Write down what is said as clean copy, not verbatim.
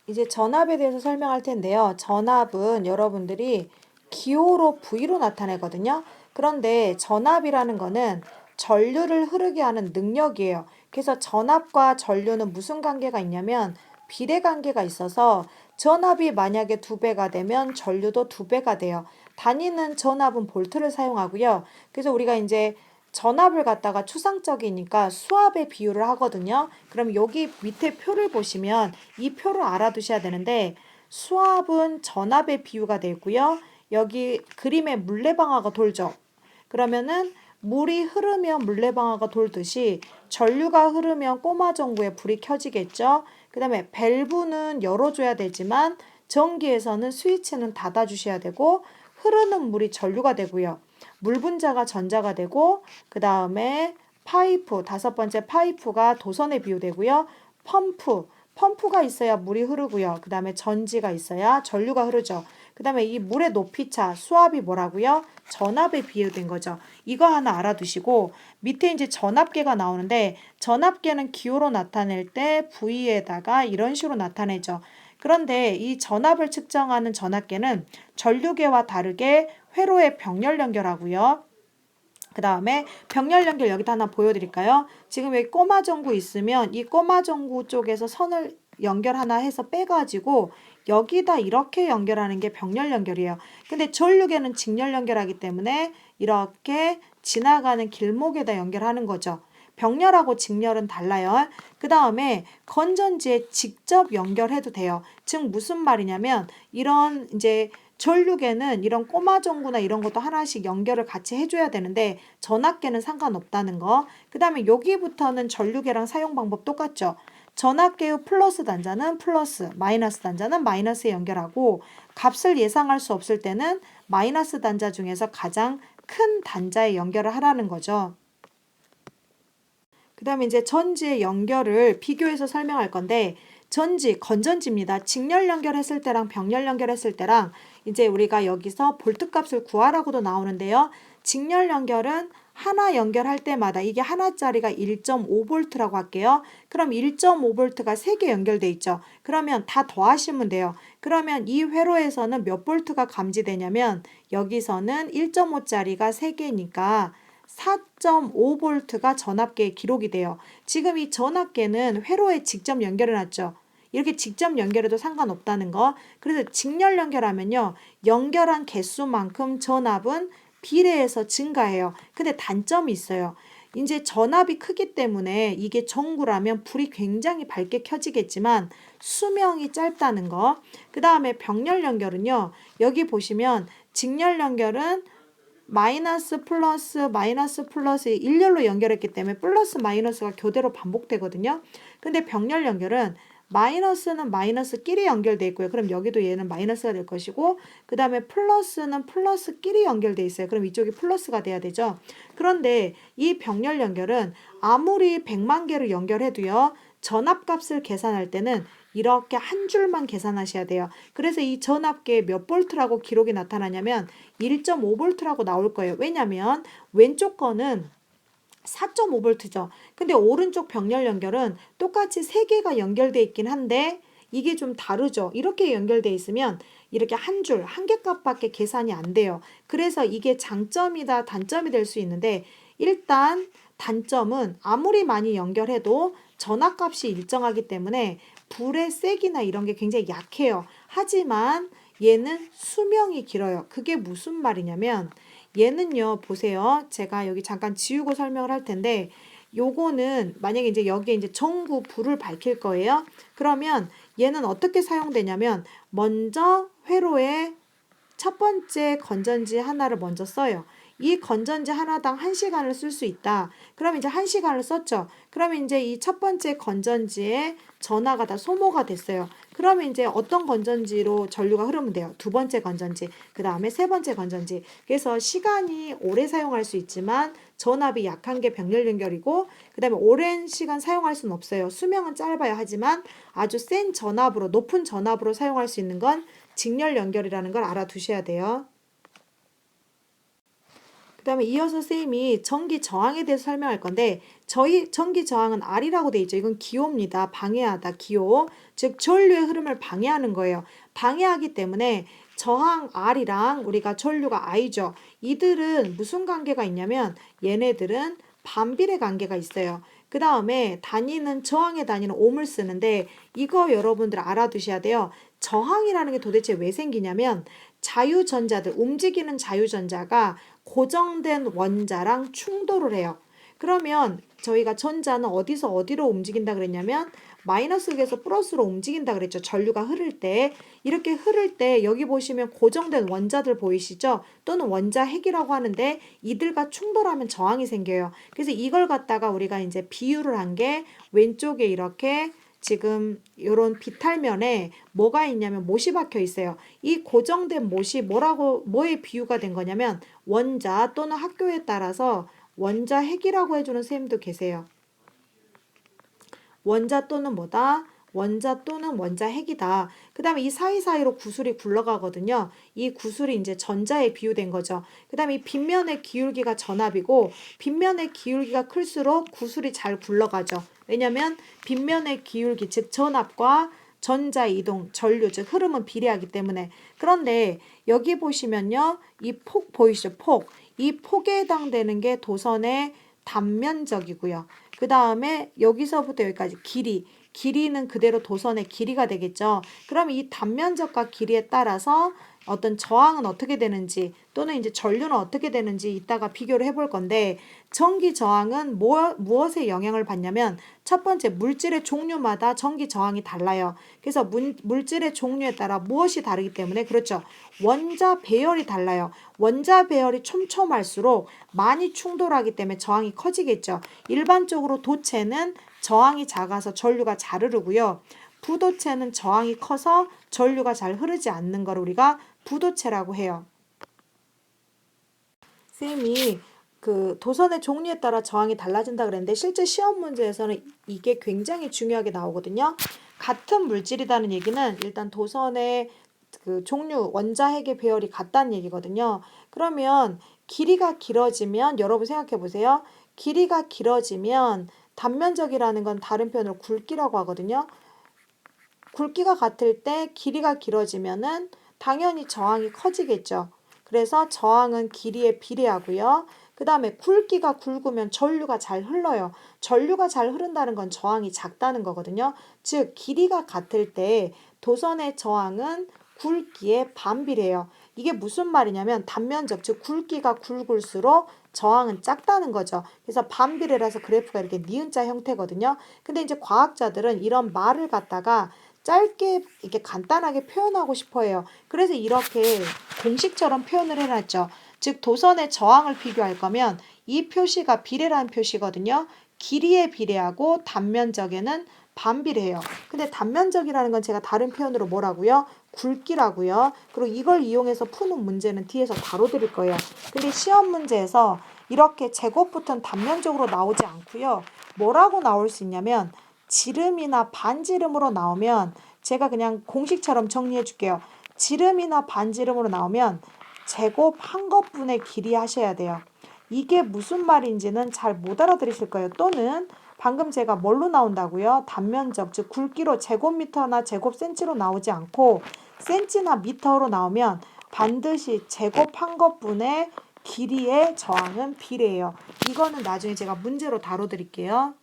이제 전압에 대해서 설명할 텐데요. 전압은 여러분들이 기호로 V로 나타내거든요. 그런데 전압이라는 거는 전류를 흐르게 하는 능력이에요. 그래서 전압과 전류는 무슨 관계가 있냐면 비례 관계가 있어서 전압이 만약에 2배가 되면 전류도 2배가 돼요. 단위는 전압은 볼트를 사용하고요. 그래서 우리가 이제 전압을 갖다가 추상적이니까 수압의 비율을 하거든요. 그럼 여기 밑에 표를 보시면 이 표를 알아두셔야 되는데 수압은 전압의 비유가 되고요. 여기 그림에 물레방아가 돌죠. 그러면은 물이 흐르면 물레방아가 돌듯이 전류가 흐르면 꼬마전구에 불이 켜지겠죠. 그 다음에 밸브는 열어줘야 되지만 전기에서는 스위치는 닫아주셔야 되고 흐르는 물이 전류가 되고요. 물 분자가 전자가 되고 그 다음에 파이프, 5번째 파이프가 도선에 비유되고요. 펌프가 있어야 물이 흐르고요. 그 다음에 전지가 있어야 전류가 흐르죠. 그 다음에 이 물의 높이차, 수압이 뭐라고요? 전압에 비유된 거죠. 이거 하나 알아두시고 밑에 이제 전압계가 나오는데 전압계는 기호로 나타낼 때 V에다가 이런 식으로 나타내죠. 그런데 이 전압을 측정하는 전압계는 전류계와 다르게 회로에 병렬 연결하고요. 그 다음에 병렬 연결 여기다 하나 보여드릴까요? 지금 여기 꼬마 전구 있으면 이 꼬마 전구 쪽에서 선을 연결 하나 해서 빼가지고 여기다 이렇게 연결하는 게 병렬 연결이에요. 근데 전류계는 직렬 연결하기 때문에 이렇게 지나가는 길목에다 연결하는 거죠. 병렬하고 직렬은 달라요. 그 다음에 건전지에 직접 연결해도 돼요. 즉 무슨 말이냐면 이런 이제 전류계는 이런 꼬마 전구나 이런 것도 하나씩 연결을 같이 해줘야 되는데 전압계는 상관없다는 거. 그 다음에 여기부터는 전류계랑 사용 방법 똑같죠. 전압계의 플러스 단자는 플러스, 마이너스 단자는 마이너스에 연결하고 값을 예상할 수 없을 때는 마이너스 단자 중에서 가장 큰 단자에 연결을 하라는 거죠. 그 다음에 이제 전지의 연결을 비교해서 설명할 건데 전지, 건전지입니다. 직렬 연결했을 때랑 병렬 연결했을 때랑 이제 우리가 여기서 볼트 값을 구하라고도 나오는데요. 직렬 연결은 하나 연결할 때마다 이게 하나짜리가 1.5V라고 할게요. 그럼 1.5V가 3개 연결돼 있죠. 그러면 다 더하시면 돼요. 그러면 이 회로에서는 몇 볼트가 감지되냐면 여기서는 1.5짜리가 3개니까 4.5V가 전압계에 기록이 돼요. 지금 이 전압계는 회로에 직접 연결해놨죠. 이렇게 직접 연결해도 상관없다는 거. 그래서 직렬 연결하면요. 연결한 개수만큼 전압은 비례해서 증가해요. 근데 단점이 있어요. 이제 전압이 크기 때문에 이게 전구라면 불이 굉장히 밝게 켜지겠지만 수명이 짧다는 거. 그 다음에 병렬 연결은요. 여기 보시면 직렬 연결은 마이너스 플러스 마이너스 플러스 일렬로 연결했기 때문에 플러스 마이너스가 교대로 반복되거든요. 근데 병렬 연결은 마이너스는 마이너스끼리 연결돼 있고요. 그럼 여기도 얘는 마이너스가 될 것이고 그 다음에 플러스는 플러스끼리 연결돼 있어요. 그럼 이쪽이 플러스가 돼야 되죠. 그런데 이 병렬 연결은 아무리 100만 개를 연결해도요. 전압값을 계산할 때는 이렇게 한 줄만 계산하셔야 돼요. 그래서 이 전압계에 몇 볼트라고 기록이 나타나냐면 1.5V라고 나올 거예요. 왜냐면 왼쪽 거는 4.5V죠. 근데 오른쪽 병렬 연결은 똑같이 3개가 연결돼 있긴 한데 이게 좀 다르죠. 이렇게 연결돼 있으면 이렇게 한 줄, 한 개 값밖에 계산이 안 돼요. 그래서 이게 장점이다, 단점이 될 수 있는데 일단 단점은 아무리 많이 연결해도 전압값이 일정하기 때문에 불의 세기나 이런 게 굉장히 약해요. 하지만 얘는 수명이 길어요. 그게 무슨 말이냐면 얘는요, 보세요. 제가 여기 잠깐 지우고 설명을 할 텐데, 요거는 만약에 이제 여기에 이제 전구 불을 밝힐 거예요. 그러면 얘는 어떻게 사용되냐면, 먼저 회로에 첫 번째 건전지 하나를 먼저 써요. 이 건전지 하나당 1시간을 쓸 수 있다. 그럼 이제 1시간을 썼죠. 그러면 이제 이 첫 번째 건전지에 전하가 다 소모가 됐어요. 그러면 이제 어떤 건전지로 전류가 흐르면 돼요. 두 번째 건전지, 그 다음에 세 번째 건전지. 그래서 시간이 오래 사용할 수 있지만 전압이 약한 게 병렬 연결이고 그 다음에 오랜 시간 사용할 수는 없어요. 수명은 짧아야 하지만 아주 센 전압으로 높은 전압으로 사용할 수 있는 건 직렬 연결이라는 걸 알아두셔야 돼요. 그 다음에 이어서 쌤이 전기 저항에 대해서 설명할 건데 저희 전기 저항은 R이라고 돼 있죠. 이건 기호입니다. 방해하다, 기호. 즉 전류의 흐름을 방해하는 거예요. 방해하기 때문에 저항 R이랑 우리가 전류가 I죠. 이들은 무슨 관계가 있냐면 얘네들은 반비례 관계가 있어요. 그 다음에 단위는 저항의 단위는 옴을 쓰는데 이거 여러분들 알아두셔야 돼요. 저항이라는 게 도대체 왜 생기냐면 자유전자들, 움직이는 자유전자가 고정된 원자랑 충돌을 해요. 그러면 저희가 전자는 어디서 어디로 움직인다 그랬냐면 마이너스에서 플러스로 움직인다 그랬죠. 전류가 흐를 때. 이렇게 흐를 때 여기 보시면 고정된 원자들 보이시죠? 또는 원자핵이라고 하는데 이들과 충돌하면 저항이 생겨요. 그래서 이걸 갖다가 우리가 이제 비유를 한 게 왼쪽에 이렇게 지금 이런 비탈면에 뭐가 있냐면 못이 박혀 있어요. 이 고정된 못이 뭐에 비유가 된 거냐면 원자 또는 학교에 따라서 원자핵이라고 해주는 선생님도 계세요. 원자 또는 뭐다? 원자 또는 원자핵이다. 그 다음에 이 사이사이로 구슬이 굴러가거든요. 이 구슬이 이제 전자에 비유된 거죠. 그 다음에 이 빗면의 기울기가 전압이고 빗면의 기울기가 클수록 구슬이 잘 굴러가죠. 왜냐면 빗면의 기울기 즉 전압과 전자 이동, 전류 즉 흐름은 비례하기 때문에. 그런데 여기 보시면요. 이 폭 보이시죠? 폭. 이 폭에 해당되는 게 도선의 단면적이고요. 그 다음에 여기서부터 여기까지 길이는 그대로 도선의 길이가 되겠죠. 그럼 이 단면적과 길이에 따라서 어떤 저항은 어떻게 되는지 또는 이제 전류는 어떻게 되는지 이따가 비교를 해볼 건데 전기 저항은 무엇에 영향을 받냐면 첫 번째 물질의 종류마다 전기 저항이 달라요. 그래서 물질의 종류에 따라 무엇이 다르기 때문에 그렇죠. 원자 배열이 달라요. 원자 배열이 촘촘할수록 많이 충돌하기 때문에 저항이 커지겠죠. 일반적으로 도체는 저항이 작아서 전류가 잘 흐르고요. 부도체는 저항이 커서 전류가 잘 흐르지 않는 걸 우리가 부도체라고 해요. 쌤이 그 도선의 종류에 따라 저항이 달라진다 그랬는데 실제 시험 문제에서는 이게 굉장히 중요하게 나오거든요. 같은 물질이라는 얘기는 일단 도선의 그 종류, 원자핵의 배열이 같다는 얘기거든요. 그러면 길이가 길어지면 여러분 생각해 보세요. 길이가 길어지면 단면적이라는 건 다른 표현으로 굵기라고 하거든요. 굵기가 같을 때 길이가 길어지면은 당연히 저항이 커지겠죠. 그래서 저항은 길이에 비례하고요. 그 다음에 굵기가 굵으면 전류가 잘 흘러요. 전류가 잘 흐른다는 건 저항이 작다는 거거든요. 즉 길이가 같을 때 도선의 저항은 굵기에 반비례해요. 이게 무슨 말이냐면 단면적, 즉 굵기가 굵을수록 저항은 작다는 거죠. 그래서 반비례라서 그래프가 이렇게 니은자 형태거든요. 근데 이제 과학자들은 이런 말을 갖다가 짧게 이렇게 간단하게 표현하고 싶어 해요. 그래서 이렇게 공식처럼 표현을 해놨죠. 즉 도선의 저항을 비교할 거면 이 표시가 비례라는 표시거든요. 길이에 비례하고 단면적에는 반비례해요. 근데 단면적이라는 건 제가 다른 표현으로 뭐라고요? 굵기라고요. 그리고 이걸 이용해서 푸는 문제는 뒤에서 다뤄드릴 거예요. 근데 시험 문제에서 이렇게 제곱부터는 단면적으로 나오지 않고요. 뭐라고 나올 수 있냐면 지름이나 반지름으로 나오면 제가 그냥 공식처럼 정리해 줄게요. 지름이나 반지름으로 나오면 제곱 한 것분의 길이 하셔야 돼요. 이게 무슨 말인지는 잘 못 알아들으실 거예요. 또는 방금 제가 뭘로 나온다고요? 단면적, 즉 굵기로 제곱미터나 제곱센치로 나오지 않고 센치나 미터로 나오면 반드시 제곱 한 것분의 길이의 저항은 비례해요. 이거는 나중에 제가 문제로 다뤄드릴게요.